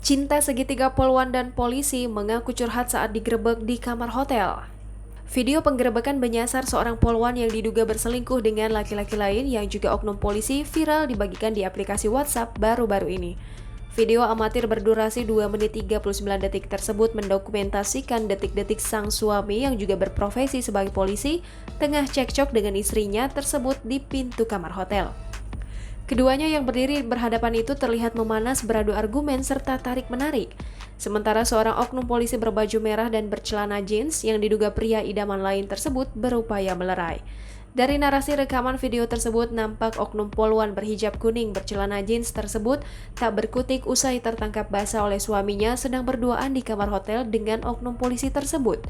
Cinta segitiga poluan dan polisi mengaku curhat saat digerebek di kamar hotel. Video penggerebekan menyasar seorang poluan yang diduga berselingkuh dengan laki-laki lain yang juga oknum polisi viral dibagikan di aplikasi WhatsApp baru-baru ini. Video amatir berdurasi 2 menit 39 detik tersebut mendokumentasikan detik-detik sang suami yang juga berprofesi sebagai polisi tengah cekcok dengan istrinya tersebut di pintu kamar hotel. Keduanya yang berdiri berhadapan itu terlihat memanas beradu argumen serta tarik-menarik. Sementara seorang oknum polisi berbaju merah dan bercelana jeans yang diduga pria idaman lain tersebut berupaya melerai. Dari narasi rekaman video tersebut nampak oknum poluan berhijab kuning bercelana jeans tersebut tak berkutik usai tertangkap basah oleh suaminya sedang berduaan di kamar hotel dengan oknum polisi tersebut.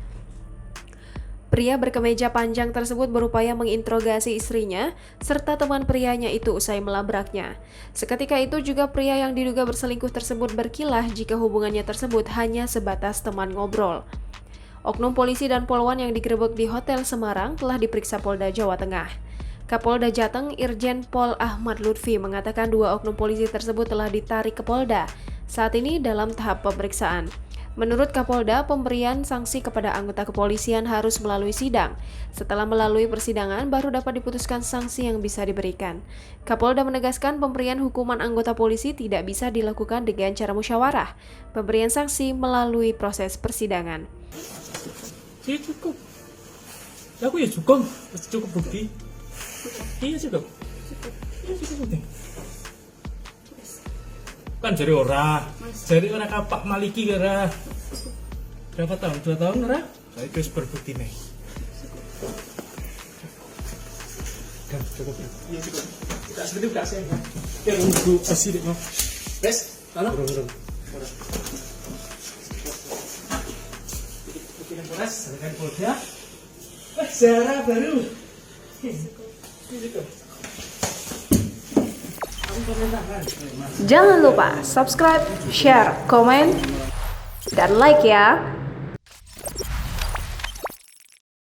Pria berkemeja panjang tersebut berupaya menginterogasi istrinya serta teman prianya itu usai melabraknya. Seketika itu juga pria yang diduga berselingkuh tersebut berkilah jika hubungannya tersebut hanya sebatas teman ngobrol. Oknum polisi dan poluan yang digerebek di Hotel Semarang telah diperiksa Polda Jawa Tengah. Kapolda Jateng Irjen Pol Ahmad Lutfi mengatakan dua oknum polisi tersebut telah ditarik ke Polda. Saat ini dalam tahap pemeriksaan. Menurut Kapolda, pemberian sanksi kepada anggota kepolisian harus melalui sidang. Setelah melalui persidangan, baru dapat diputuskan sanksi yang bisa diberikan. Kapolda menegaskan pemberian hukuman anggota polisi tidak bisa dilakukan dengan cara musyawarah. Pemberian sanksi melalui proses persidangan. Iya cukup. Aku ya cukup bukti. Iya cukup. Iya cukup bukti. Kan jadi ora kapak maliki kira berapa tahun? 2 tahun ora? Saya terus berbukti nih. Kan cukup. Iya cukup. Tidak seperti tidak saya kan. Ya nunggu sesi deh mau. Wes, halo. Urung. Bukti Polres, dengan Polda. Sejarah baru. Cukup. Jangan lupa subscribe, share, komen, dan like ya!